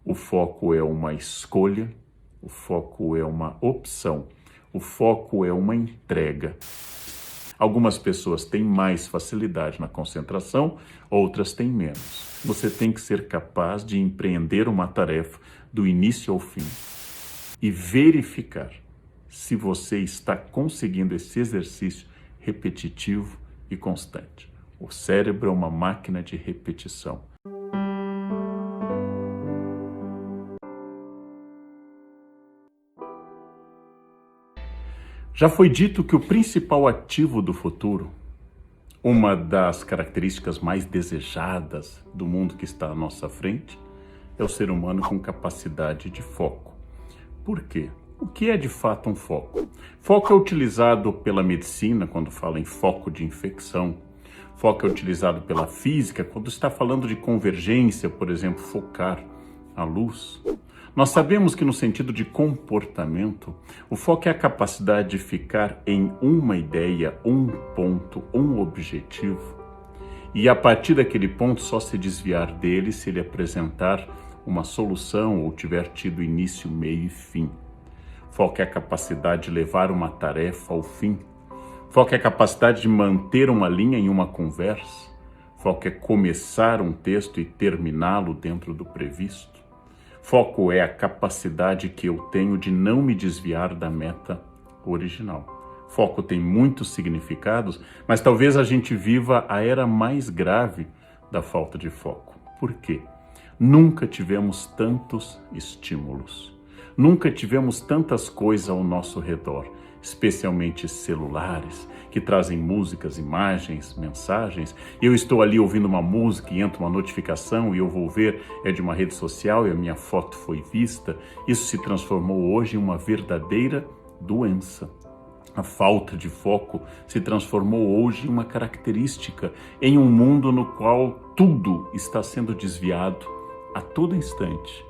O foco é uma escolha, o foco é uma opção, o foco é uma entrega. Algumas pessoas têm mais facilidade na concentração, outras têm menos. Você tem que ser capaz de empreender uma tarefa do início ao fim e verificar se você está conseguindo esse exercício repetitivo e constante. O cérebro é uma máquina de repetição. Já foi dito que o principal ativo do futuro, uma das características mais desejadas do mundo que está à nossa frente, é o ser humano com capacidade de foco. Por quê? O que é de fato um foco? Foco é utilizado pela medicina quando fala em foco de infecção. Foco é utilizado pela física quando está falando de convergência, por exemplo, focar a luz. Nós sabemos que no sentido de comportamento, o foco é a capacidade de ficar em uma ideia, um ponto, um objetivo, e a partir daquele ponto só se desviar dele se ele apresentar uma solução ou tiver tido início, meio e fim. Foco é a capacidade de levar uma tarefa ao fim. Foco é a capacidade de manter uma linha em uma conversa. Foco é começar um texto e terminá-lo dentro do previsto. Foco é a capacidade que eu tenho de não me desviar da meta original. Foco tem muitos significados, mas talvez a gente viva a era mais grave da falta de foco. Por quê? Nunca tivemos tantos estímulos. Nunca tivemos tantas coisas ao nosso redor, especialmente celulares, que trazem músicas, imagens, mensagens. Eu estou ali ouvindo uma música e entra uma notificação e eu vou ver, é de uma rede social e a minha foto foi vista. Isso se transformou hoje em uma verdadeira doença. A falta de foco se transformou hoje em uma característica em um mundo no qual tudo está sendo desviado a todo instante.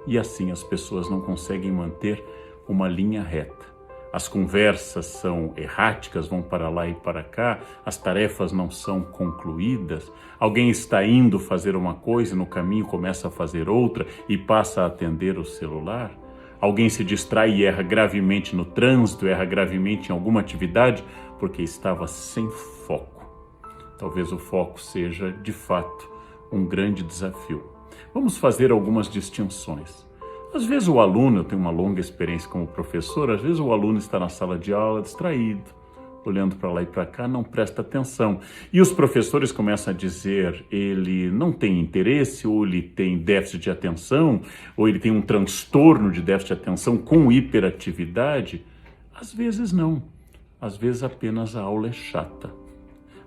E assim as pessoas não conseguem manter uma linha reta. As conversas são erráticas, vão para lá e para cá, as tarefas não são concluídas, alguém está indo fazer uma coisa e no caminho começa a fazer outra e passa a atender o celular. Alguém se distrai e erra gravemente no trânsito, erra gravemente em alguma atividade porque estava sem foco. Talvez o foco seja, de fato, um grande desafio. Vamos fazer algumas distinções. Às vezes o aluno, eu tenho uma longa experiência como professor, às vezes o aluno está na sala de aula distraído, olhando para lá e para cá, não presta atenção. E os professores começam a dizer, ele não tem interesse, ou ele tem déficit de atenção, ou ele tem um transtorno de déficit de atenção com hiperatividade. Às vezes não, às vezes apenas a aula é chata.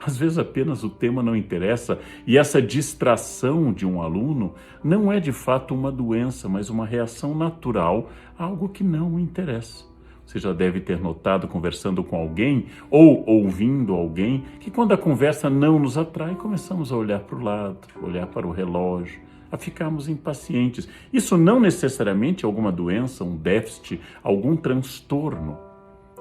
Às vezes apenas o tema não interessa e essa distração de um aluno não é de fato uma doença, mas uma reação natural a algo que não interessa. Você já deve ter notado conversando com alguém ou ouvindo alguém que quando a conversa não nos atrai, começamos a olhar para o lado, olhar para o relógio, a ficarmos impacientes. Isso não necessariamente é alguma doença, um déficit, algum transtorno.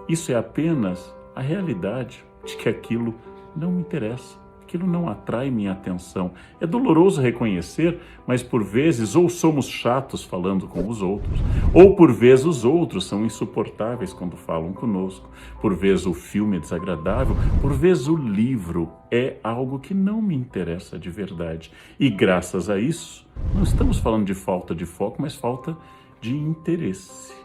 Isso é apenas a realidade de que aquilo não me interessa, aquilo não atrai minha atenção. É doloroso reconhecer, mas por vezes ou somos chatos falando com os outros, ou por vezes os outros são insuportáveis quando falam conosco, por vezes o filme é desagradável, por vezes o livro é algo que não me interessa de verdade. E graças a isso, não estamos falando de falta de foco, mas falta de interesse.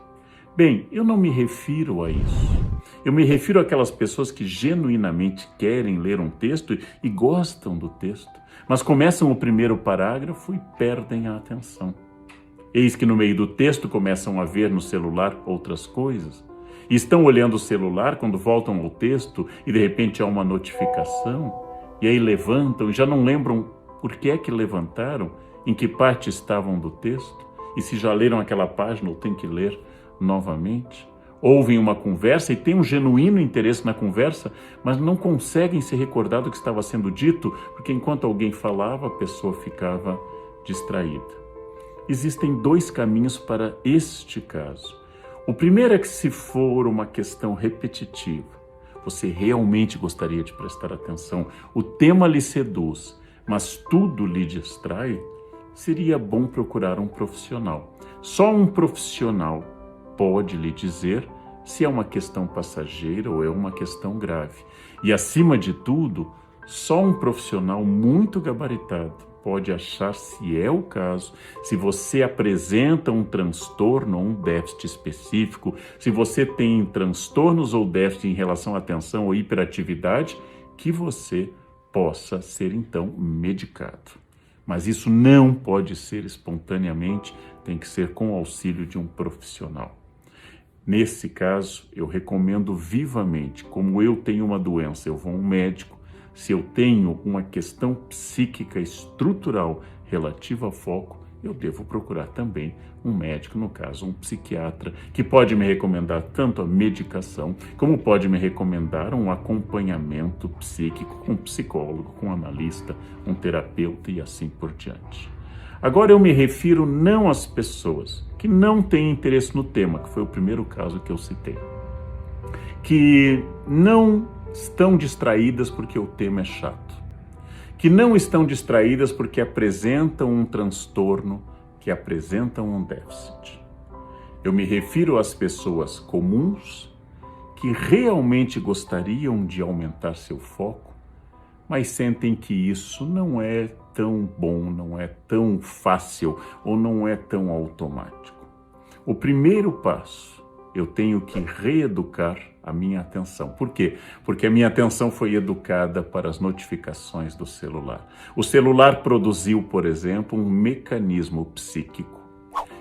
Bem, eu não me refiro a isso. Eu me refiro àquelas pessoas que genuinamente querem ler um texto e gostam do texto, mas começam o primeiro parágrafo e perdem a atenção. Eis que no meio do texto começam a ver no celular outras coisas. E estão olhando o celular quando voltam ao texto e de repente há uma notificação. E aí levantam e já não lembram por que é que levantaram, em que parte estavam do texto. E se já leram aquela página ou tem que ler novamente. Ouvem uma conversa e têm um genuíno interesse na conversa, mas não conseguem se recordar do que estava sendo dito, porque enquanto alguém falava, a pessoa ficava distraída. Existem dois caminhos para este caso. O primeiro é que se for uma questão repetitiva, você realmente gostaria de prestar atenção, o tema lhe seduz, mas tudo lhe distrai, seria bom procurar um profissional. Só um profissional pode lhe dizer se é uma questão passageira ou é uma questão grave. E, acima de tudo, só um profissional muito gabaritado pode achar se é o caso, se você apresenta um transtorno ou um déficit específico, se você tem transtornos ou déficit em relação à atenção ou hiperatividade, que você possa ser, então, medicado. Mas isso não pode ser espontaneamente, tem que ser com o auxílio de um profissional. Nesse caso, eu recomendo vivamente, como eu tenho uma doença, eu vou a um médico. Se eu tenho uma questão psíquica estrutural relativa ao foco, eu devo procurar também um médico, no caso um psiquiatra, que pode me recomendar tanto a medicação, como pode me recomendar um acompanhamento psíquico com um psicólogo, com um analista, um terapeuta e assim por diante. Agora eu me refiro não às pessoas que não têm interesse no tema, que foi o primeiro caso que eu citei, que não estão distraídas porque o tema é chato, que não estão distraídas porque apresentam um transtorno, que apresentam um déficit. Eu me refiro às pessoas comuns que realmente gostariam de aumentar seu foco, mas sentem que isso não é tão bom, não é tão fácil ou não é tão automático. O primeiro passo, eu tenho que reeducar a minha atenção. Por quê? Porque a minha atenção foi educada para as notificações do celular. O celular produziu, por exemplo, um mecanismo psíquico.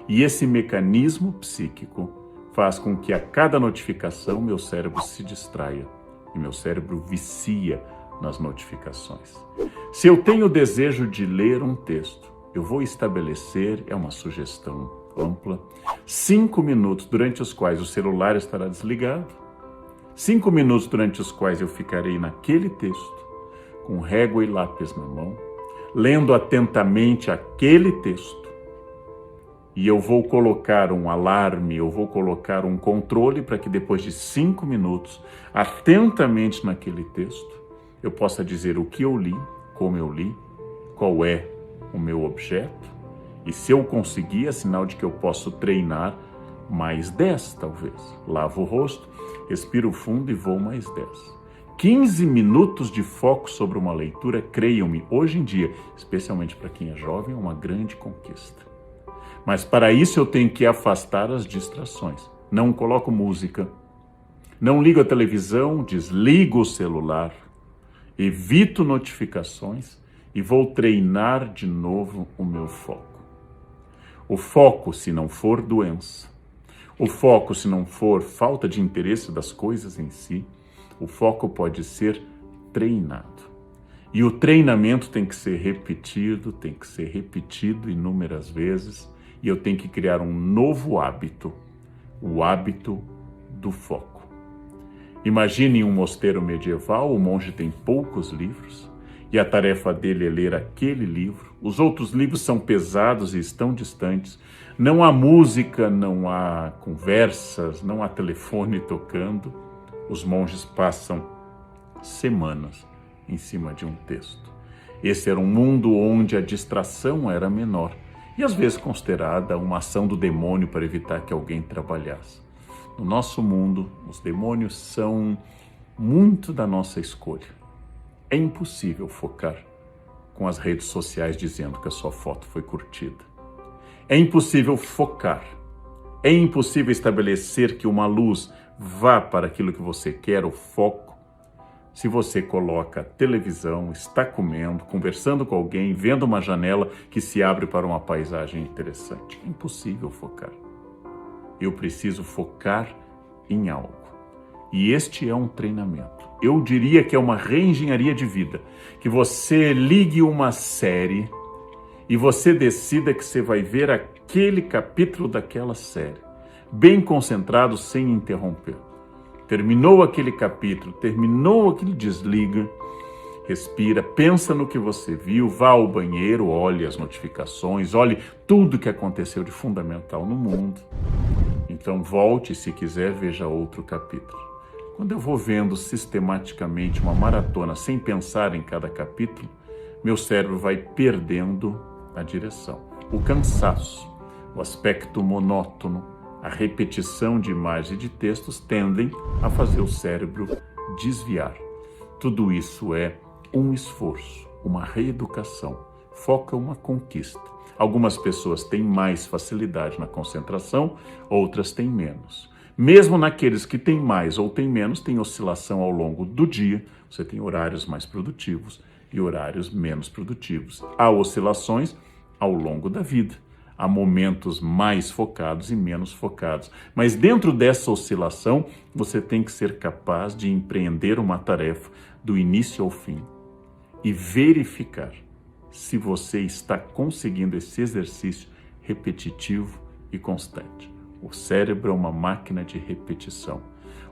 E esse mecanismo psíquico faz com que a cada notificação meu cérebro se distraia e meu cérebro vicia nas notificações. Se eu tenho o desejo de ler um texto, eu vou estabelecer, é uma sugestão ampla, 5 minutos durante os quais o celular estará desligado, 5 minutos durante os quais eu ficarei naquele texto, com régua e lápis na mão, lendo atentamente aquele texto, e eu vou colocar um alarme, eu vou colocar um controle para que depois de 5 minutos, atentamente naquele texto, eu possa dizer o que eu li, como eu li, qual é o meu objeto, e se eu conseguir, é sinal de que eu posso treinar mais 10, talvez. Lavo o rosto, respiro fundo e vou mais 10. 15 minutos de foco sobre uma leitura, creiam-me, hoje em dia, especialmente para quem é jovem, é uma grande conquista. Mas para isso eu tenho que afastar as distrações. Não coloco música, não ligo a televisão, desligo o celular, evito notificações e vou treinar de novo o meu foco. O foco, se não for doença, o foco, se não for falta de interesse das coisas em si, o foco pode ser treinado. E o treinamento tem que ser repetido inúmeras vezes, e eu tenho que criar um novo hábito, o hábito do foco. Imagine um mosteiro medieval, o monge tem poucos livros, e a tarefa dele é ler aquele livro. Os outros livros são pesados e estão distantes. Não há música, não há conversas, não há telefone tocando. Os monges passam semanas em cima de um texto. Esse era um mundo onde a distração era menor e às vezes considerada uma ação do demônio para evitar que alguém trabalhasse. No nosso mundo, os demônios são muito da nossa escolha. É impossível focar com as redes sociais dizendo que a sua foto foi curtida. É impossível focar. É impossível estabelecer que uma luz vá para aquilo que você quer, o foco, se você coloca televisão, está comendo, conversando com alguém, vendo uma janela que se abre para uma paisagem interessante. É impossível focar. Eu preciso focar em algo. E este é um treinamento. Eu diria que é uma reengenharia de vida. Que você ligue uma série e você decida que você vai ver aquele capítulo daquela série, bem concentrado, sem interromper. Terminou aquele capítulo, terminou aquele, desliga, respira, pensa no que você viu, vá ao banheiro, olhe as notificações, olhe tudo que aconteceu de fundamental no mundo. Então volte, se quiser, veja outro capítulo. Quando eu vou vendo sistematicamente uma maratona sem pensar em cada capítulo, meu cérebro vai perdendo a direção. O cansaço, o aspecto monótono, a repetição de imagens e de textos tendem a fazer o cérebro desviar. Tudo isso é um esforço, uma reeducação. Foco é uma conquista. Algumas pessoas têm mais facilidade na concentração, outras têm menos. Mesmo naqueles que têm mais ou têm menos, tem oscilação ao longo do dia. Você tem horários mais produtivos e horários menos produtivos. Há oscilações ao longo da vida. Há momentos mais focados e menos focados. Mas dentro dessa oscilação, você tem que ser capaz de empreender uma tarefa do início ao fim e verificar se você está conseguindo esse exercício repetitivo e constante. O cérebro é uma máquina de repetição.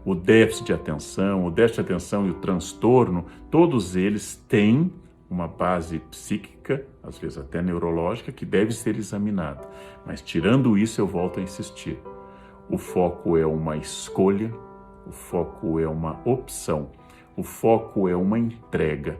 O déficit de atenção e o transtorno, todos eles têm uma base psíquica, às vezes até neurológica, que deve ser examinada. Mas tirando isso, eu volto a insistir. O foco é uma escolha, o foco é uma opção, o foco é uma entrega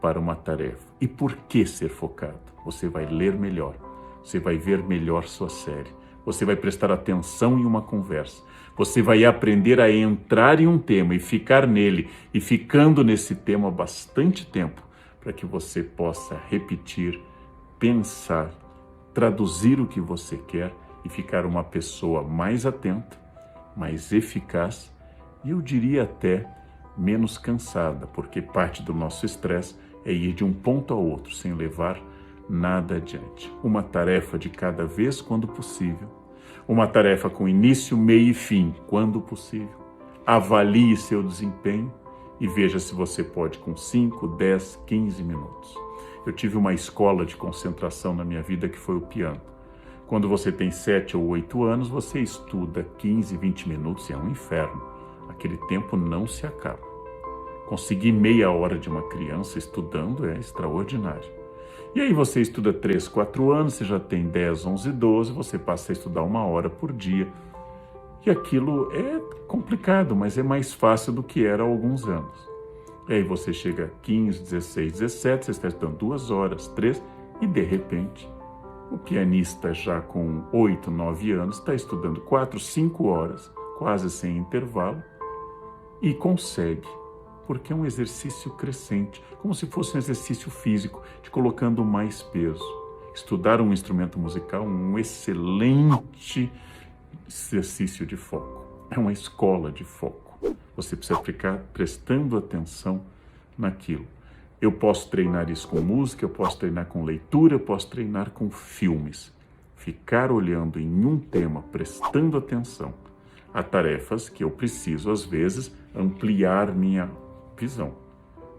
para uma tarefa. E por que ser focado? Você vai ler melhor, você vai ver melhor sua série, você vai prestar atenção em uma conversa, você vai aprender a entrar em um tema e ficar nele, e ficando nesse tema bastante tempo, para que você possa repetir, pensar, traduzir o que você quer e ficar uma pessoa mais atenta, mais eficaz e eu diria até menos cansada, porque parte do nosso estresse é ir de um ponto ao outro sem levar nada adiante. Uma tarefa de cada vez quando possível. Uma tarefa com início, meio e fim, quando possível. Avalie seu desempenho e veja se você pode com 5, 10, 15 minutos. Eu tive uma escola de concentração na minha vida que foi o piano. Quando você tem 7 ou 8 anos, você estuda 15, 20 minutos e é um inferno. Aquele tempo não se acaba. Conseguir meia hora de uma criança estudando é extraordinário. E aí você estuda 3, 4 anos, você já tem 10, 11, 12, você passa a estudar 1 hora por dia. E aquilo é complicado, mas é mais fácil do que era há alguns anos. E aí você chega a 15, 16, 17, você está estudando 2 horas, 3, e de repente, o pianista já com 8, 9 anos está estudando 4, 5 horas, quase sem intervalo, e consegue, porque é um exercício crescente, como se fosse um exercício físico, te colocando mais peso. Estudar um instrumento musical é um excelente exercício de foco. É uma escola de foco. Você precisa ficar prestando atenção naquilo. Eu posso treinar isso com música, eu posso treinar com leitura, eu posso treinar com filmes. Ficar olhando em um tema, prestando atenção a tarefas que eu preciso, às vezes, ampliar minha visão.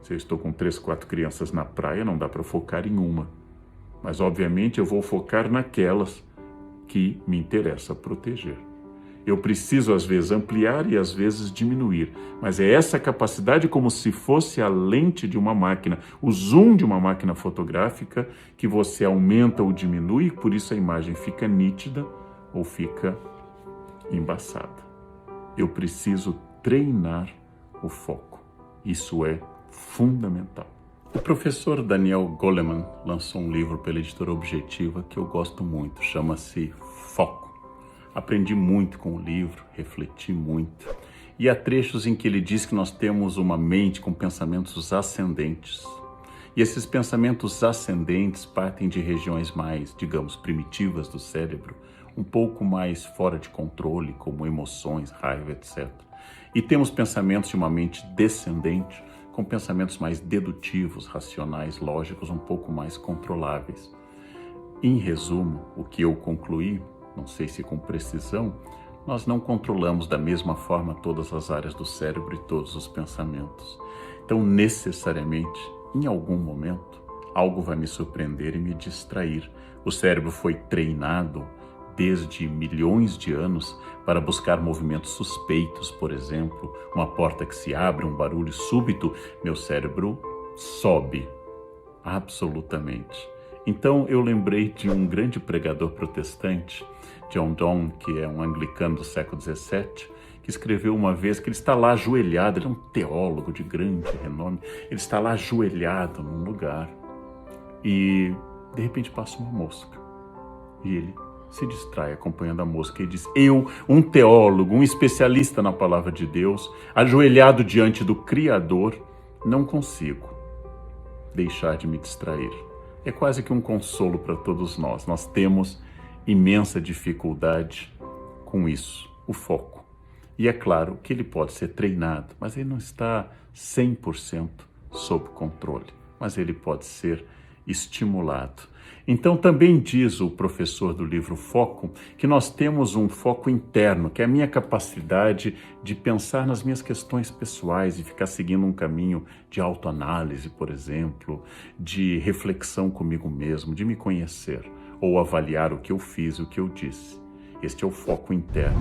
Se eu estou com 3, 4 crianças na praia, não dá para focar em uma. Mas, obviamente, eu vou focar naquelas que me interessa proteger. Eu preciso, às vezes, ampliar e, às vezes, diminuir. Mas é essa capacidade como se fosse a lente de uma máquina, o zoom de uma máquina fotográfica, que você aumenta ou diminui, por isso a imagem fica nítida ou fica embaçada. Eu preciso treinar o foco. Isso é fundamental. O professor Daniel Goleman lançou um livro pela editora Objetiva que eu gosto muito, chama-se Foco. Aprendi muito com o livro, refleti muito. E há trechos em que ele diz que nós temos uma mente com pensamentos ascendentes. E esses pensamentos ascendentes partem de regiões mais, digamos, primitivas do cérebro, um pouco mais fora de controle, como emoções, raiva, etc. E temos pensamentos de uma mente descendente, com pensamentos mais dedutivos, racionais, lógicos, um pouco mais controláveis. Em resumo, o que eu concluí, não sei se com precisão, nós não controlamos da mesma forma todas as áreas do cérebro e todos os pensamentos. Então, necessariamente, em algum momento, algo vai me surpreender e me distrair. O cérebro foi treinado desde milhões de anos para buscar movimentos suspeitos, por exemplo, uma porta que se abre, um barulho súbito, meu cérebro sobe, absolutamente. Então eu lembrei de um grande pregador protestante, John Donne, que é um anglicano do século XVII, que escreveu uma vez que ele está lá ajoelhado, ele é um teólogo de grande renome, ele está lá ajoelhado num lugar e De repente passa uma mosca e ele se distrai acompanhando a mosca e diz: eu, um teólogo, um especialista na palavra de Deus, ajoelhado diante do Criador, não consigo deixar de me distrair. É quase que um consolo para todos nós. Nós temos imensa dificuldade com isso, o foco. E é claro que ele pode ser treinado, mas ele não está 100% sob controle, mas ele pode ser estimulado. Então também diz o professor do livro Foco que nós temos um foco interno, que é a minha capacidade de pensar nas minhas questões pessoais e ficar seguindo um caminho de autoanálise, por exemplo, de reflexão comigo mesmo, de me conhecer ou avaliar o que eu fiz e o que eu disse. Este é o foco interno.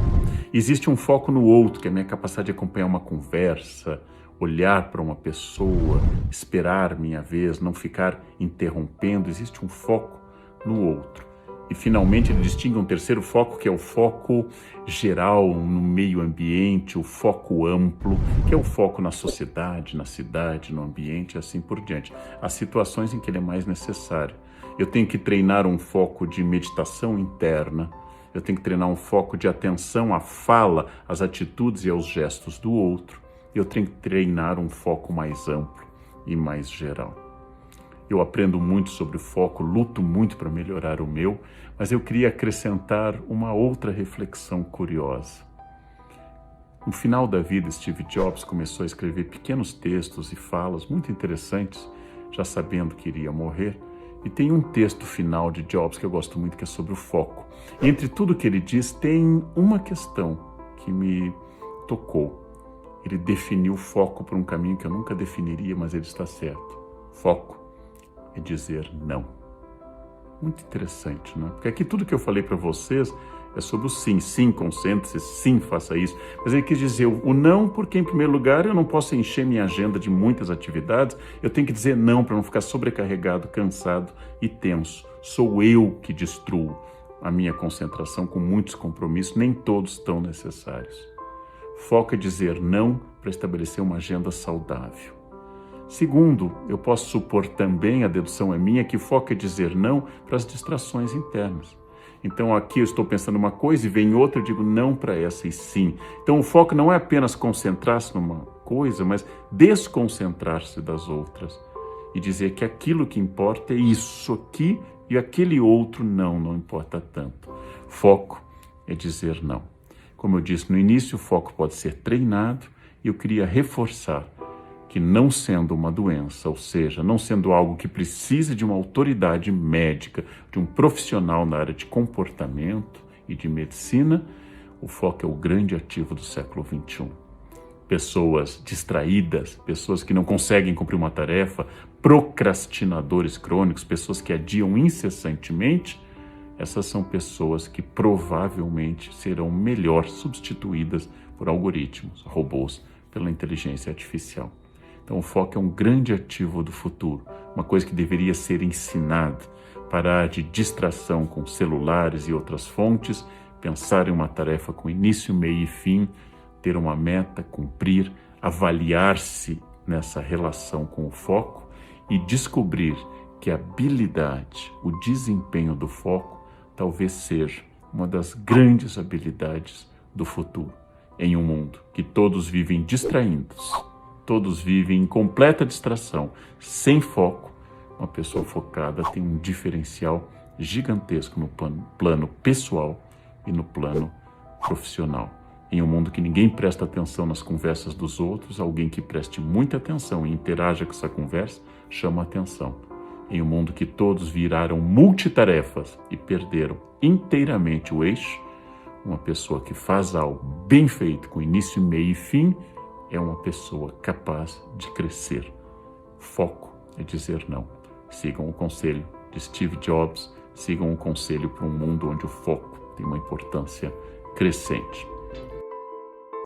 Existe um foco no outro, que é a minha capacidade de acompanhar uma conversa, olhar para uma pessoa, esperar minha vez, não ficar interrompendo. Existe um foco no outro. E finalmente ele distingue um terceiro foco, que é o foco geral no meio ambiente, o foco amplo, que é o foco na sociedade, na cidade, no ambiente e assim por diante. Há situações em que ele é mais necessário. Eu tenho que treinar um foco de meditação interna, eu tenho que treinar um foco de atenção à fala, às atitudes e aos gestos do outro. Eu tenho que treinar um foco mais amplo e mais geral. Eu aprendo muito sobre foco, luto muito para melhorar o meu, mas eu queria acrescentar uma outra reflexão curiosa. No final da vida, Steve Jobs começou a escrever pequenos textos e falas muito interessantes, já sabendo que iria morrer. E tem um texto final de Jobs que eu gosto muito, que é sobre o foco. E entre tudo que ele diz, tem uma questão que me tocou. Ele definiu o foco por um caminho que eu nunca definiria, mas ele está certo. Foco é dizer não. Muito interessante, né? Porque aqui tudo que eu falei para vocês é sobre o sim. Sim, concentre-se, sim, faça isso. Mas ele quis dizer o não porque, em primeiro lugar, eu não posso encher minha agenda de muitas atividades. Eu tenho que dizer não para não ficar sobrecarregado, cansado e tenso. Sou eu que destruo a minha concentração com muitos compromissos, nem todos tão necessários. Foco é dizer não para estabelecer uma agenda saudável. Segundo, eu posso supor também, a dedução é minha, que foco é dizer não para as distrações internas. Então aqui eu estou pensando uma coisa e vem outra, eu digo não para essa e sim. Então o foco não é apenas concentrar-se numa coisa, mas desconcentrar-se das outras. E dizer que aquilo que importa é isso aqui e aquele outro não importa tanto. Foco é dizer não. Como eu disse no início, o foco pode ser treinado e eu queria reforçar que não sendo uma doença, ou seja, não sendo algo que precise de uma autoridade médica, de um profissional na área de comportamento e de medicina, o foco é o grande ativo do século XXI. Pessoas distraídas, pessoas que não conseguem cumprir uma tarefa, procrastinadores crônicos, pessoas que adiam incessantemente, essas são pessoas que provavelmente serão melhor substituídas por algoritmos, robôs, pela inteligência artificial. Então o foco é um grande ativo do futuro, uma coisa que deveria ser ensinada, parar de distração com celulares e outras fontes, pensar em uma tarefa com início, meio e fim, ter uma meta, cumprir, avaliar-se nessa relação com o foco e descobrir que a habilidade, o desempenho do foco talvez seja uma das grandes habilidades do futuro, em um mundo que todos vivem distraídos. Todos vivem em completa distração, sem foco. Uma pessoa focada tem um diferencial gigantesco no plano pessoal e no plano profissional. Em um mundo que ninguém presta atenção nas conversas dos outros, alguém que preste muita atenção e interaja com essa conversa chama atenção. Em um mundo que todos viraram multitarefas e perderam inteiramente o eixo, uma pessoa que faz algo bem feito, com início, meio e fim, é uma pessoa capaz de crescer. Foco é dizer não. Sigam o conselho de Steve Jobs, sigam o conselho para um mundo onde o foco tem uma importância crescente.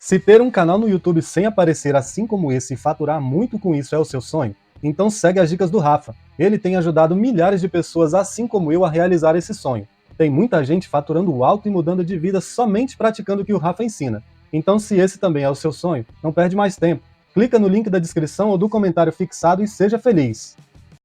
Se ter um canal no YouTube sem aparecer assim como esse e faturar muito com isso é o seu sonho, então segue as dicas do Rafa. Ele tem ajudado milhares de pessoas assim como eu a realizar esse sonho. Tem muita gente faturando alto e mudando de vida somente praticando o que o Rafa ensina. Então, se esse também é o seu sonho, não perde mais tempo. Clica no link da descrição ou do comentário fixado e seja feliz!